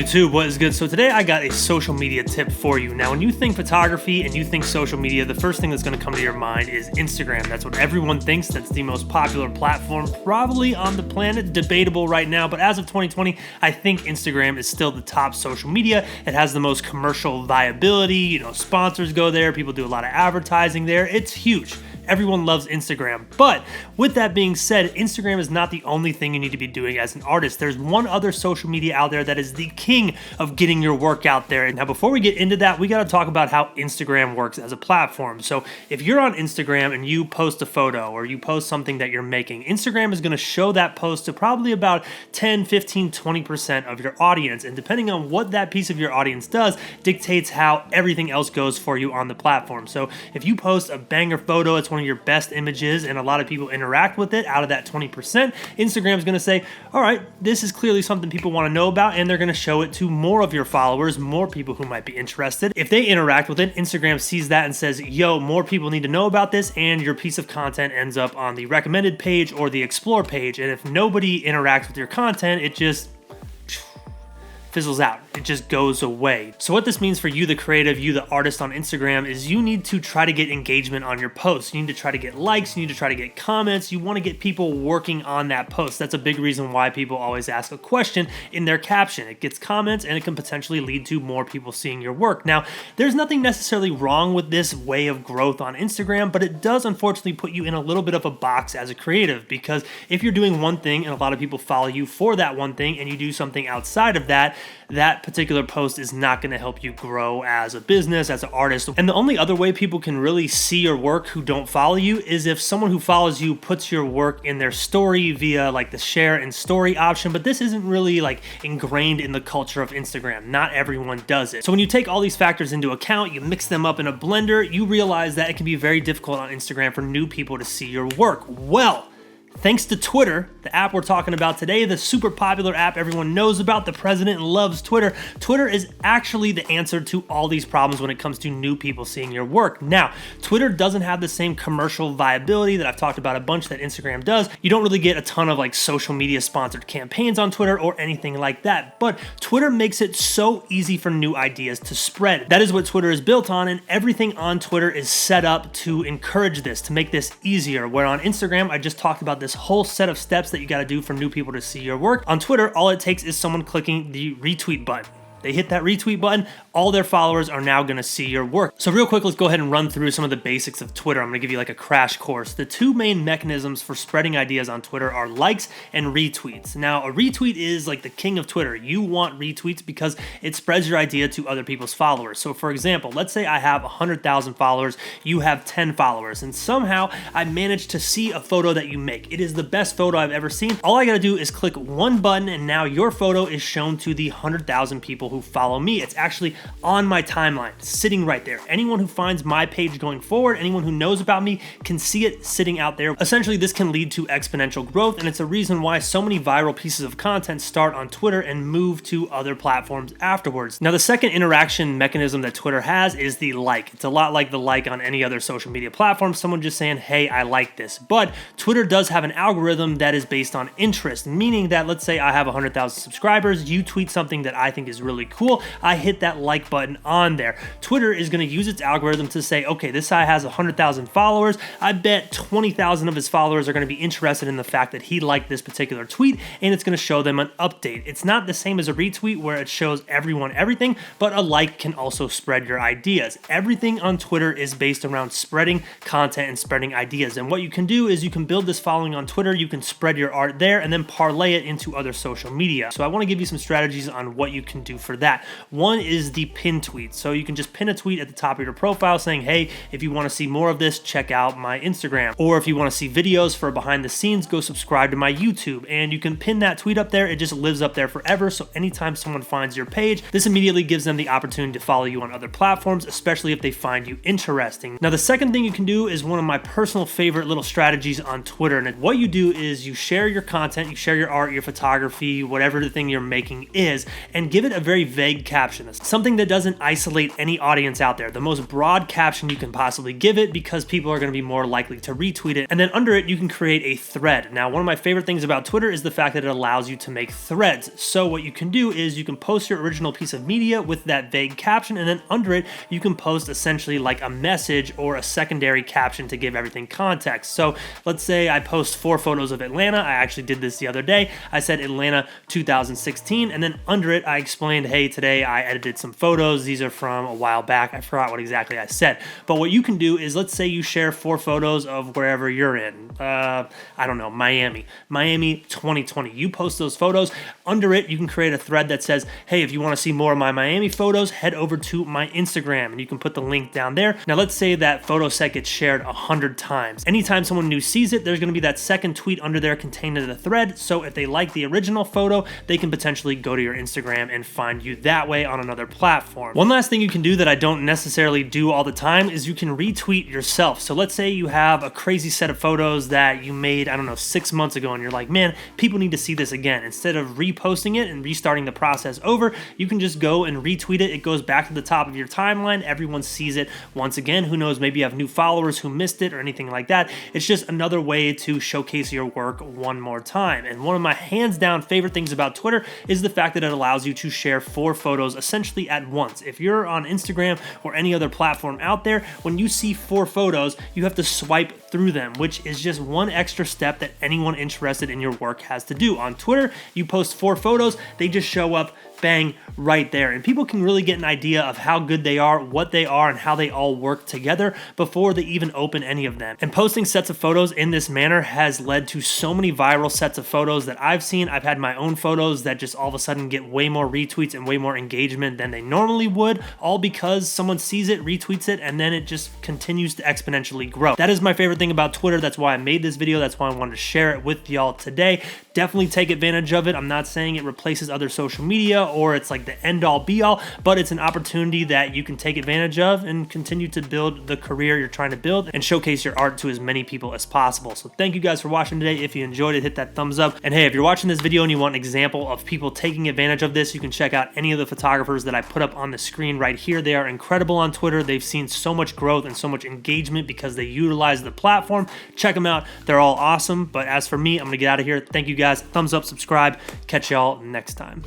YouTube, what is good? So today I got a social media tip for you. Now, when you think photography and you think social media, the first thing that's going to come to your mind is Instagram. That's what everyone thinks. That's the most popular platform probably on the planet. Debatable right now, but as of 2020, I think Instagram is still the top social media. It has the most commercial viability. Sponsors go there. People do a lot of advertising there. It's huge. Everyone loves Instagram. But with that being said, Instagram is not the only thing you need to be doing as an artist. There's one other social media out there that is the king of getting your work out there. And now before we get into that, we got to talk about how Instagram works as a platform. So if you're on Instagram and you post a photo or you post something that you're making, Instagram is going to show that post to probably about 10, 15, 20% of your audience. And depending on what that piece of your audience does, dictates how everything else goes for you on the platform. So if you post a banger photo, it's one of your best images and a lot of people interact with it, out of that 20%, Instagram's going to say, all right, this is clearly something people want to know about, and they're going to show it to more of your followers, more people who might be interested. If they interact with it, Instagram sees that and says, yo, more people need to know about this, and your piece of content ends up on the recommended page or the explore page. And if nobody interacts with your content, it just fizzles out. It just goes away. So what this means for you, the creative, you, the artist on Instagram, is you need to try to get engagement on your posts. You need to try to get likes. You need to try to get comments. You want to get people working on that post. That's a big reason why people always ask a question in their caption. It gets comments and it can potentially lead to more people seeing your work. Now, there's nothing necessarily wrong with this way of growth on Instagram, but it does unfortunately put you in a little bit of a box as a creative, because if you're doing one thing and a lot of people follow you for that one thing and you do something outside of that, that particular post is not going to help you grow as a business, as an artist. And the only other way people can really see your work who don't follow you is if someone who follows you puts your work in their story via like the share and story option. But this isn't really like ingrained in the culture of Instagram. Not everyone does it. So when you take all these factors into account, you mix them up in a blender, you realize that it can be very difficult on Instagram for new people to see your work. Well, thanks to Twitter, the app we're talking about today, the super popular app everyone knows about, the president loves Twitter. Twitter is actually the answer to all these problems when it comes to new people seeing your work. Now, Twitter doesn't have the same commercial viability that I've talked about a bunch that Instagram does. You don't really get a ton of like social media sponsored campaigns on Twitter or anything like that, but Twitter makes it so easy for new ideas to spread. That is what Twitter is built on, and everything on Twitter is set up to encourage this, to make this easier. Where on Instagram, I just talked about this whole set of steps that you got to do for new people to see your work. On Twitter, all it takes is someone clicking the retweet button. They hit that retweet button, all their followers are now going to see your work. So real quick, let's go ahead and run through some of the basics of Twitter. I'm going to give you like a crash course. The two main mechanisms for spreading ideas on Twitter are likes and retweets. Now, a retweet is like the king of Twitter. You want retweets because it spreads your idea to other people's followers. So for example, let's say I have 100,000 followers, you have 10 followers, and somehow I managed to see a photo that you make. It is the best photo I've ever seen. All I got to do is click one button and now your photo is shown to the 100,000 people who follow me. It's actually on my timeline, sitting right there. Anyone who finds my page going forward, anyone who knows about me can see it sitting out there. Essentially, this can lead to exponential growth, and it's a reason why so many viral pieces of content start on Twitter and move to other platforms afterwards. Now, the second interaction mechanism that Twitter has is the like. It's a lot like the like on any other social media platform, someone just saying, hey, I like this. But Twitter does have an algorithm that is based on interest, meaning that let's say I have 100,000 subscribers, you tweet something that I think is really cool, I hit that like button on there. Twitter is going to use its algorithm to say, okay, this guy has 100,000 followers. I bet 20,000 of his followers are going to be interested in the fact that he liked this particular tweet, and it's going to show them an update. It's not the same as a retweet where it shows everyone everything, but a like can also spread your ideas. Everything on Twitter is based around spreading content and spreading ideas. And what you can do is you can build this following on Twitter, you can spread your art there, and then parlay it into other social media. So I want to give you some strategies on what you can do for that. One is the pin tweet. So you can just pin a tweet at the top of your profile saying, hey, if you want to see more of this, check out my Instagram. Or if you want to see videos for behind the scenes, go subscribe to my YouTube. And you can pin that tweet up there. It just lives up there forever. So anytime someone finds your page, this immediately gives them the opportunity to follow you on other platforms, especially if they find you interesting. Now, the second thing you can do is one of my personal favorite little strategies on Twitter. And what you do is you share your content, you share your art, your photography, whatever the thing you're making is, and give it a very very vague caption, something that doesn't isolate any audience out there. The most broad caption you can possibly give it, because people are going to be more likely to retweet it. And then under it, you can create a thread. Now, one of my favorite things about Twitter is the fact that it allows you to make threads. So what you can do is you can post your original piece of media with that vague caption, and then under it, you can post essentially like a message or a secondary caption to give everything context. So let's say I post 4 photos of Atlanta. I actually did this the other day. I said Atlanta 2016, and then under it, I explained, hey, today I edited some photos. These are from a while back. I forgot what exactly I said. But what you can do is, let's say you share 4 photos of wherever you're in. I don't know, Miami 2020. You post those photos. Under it, you can create a thread that says, hey, if you want to see more of my Miami photos, head over to my Instagram, and you can put the link down there. Now, let's say that photo set gets shared 100 times. Anytime someone new sees it, there's going to be that second tweet under there contained in the thread. So if they like the original photo, they can potentially go to your Instagram and find you that way on another platform. One last thing you can do that I don't necessarily do all the time is you can retweet yourself. So let's say you have a crazy set of photos that you made, I don't know, 6 months ago, and you're like, man, people need to see this again. Instead of reposting it and restarting the process over, you can just go and retweet it. It goes back to the top of your timeline. Everyone sees it once again. Who knows, maybe you have new followers who missed it or anything like that. It's just another way to showcase your work one more time. And one of my hands down favorite things about Twitter is the fact that it allows you to share 4 photos essentially at once. If you're on Instagram or any other platform out there, when you see 4 photos, you have to swipe through them, which is just one extra step that anyone interested in your work has to do. On Twitter, you post 4 photos, they just show up, bang, right there. And people can really get an idea of how good they are, what they are, and how they all work together before they even open any of them. And posting sets of photos in this manner has led to so many viral sets of photos that I've seen. I've had my own photos that just all of a sudden get way more retweets and way more engagement than they normally would, all because someone sees it, retweets it, and then it just continues to exponentially grow. That is my favorite thing about Twitter. That's why I made this video. That's why I wanted to share it with y'all today. Definitely take advantage of it. I'm not saying it replaces other social media or it's like the end all be all, but it's an opportunity that you can take advantage of and continue to build the career you're trying to build and showcase your art to as many people as possible. So thank you guys for watching today. If you enjoyed it, hit that thumbs up. And hey, if you're watching this video and you want an example of people taking advantage of this, you can check out any of the photographers that I put up on the screen right here. They are incredible on Twitter. They've seen so much growth and so much engagement because they utilize the platform. Check them out. They're all awesome. But as for me, I'm gonna get out of here. Thank you guys. Thumbs up, subscribe. Catch y'all next time.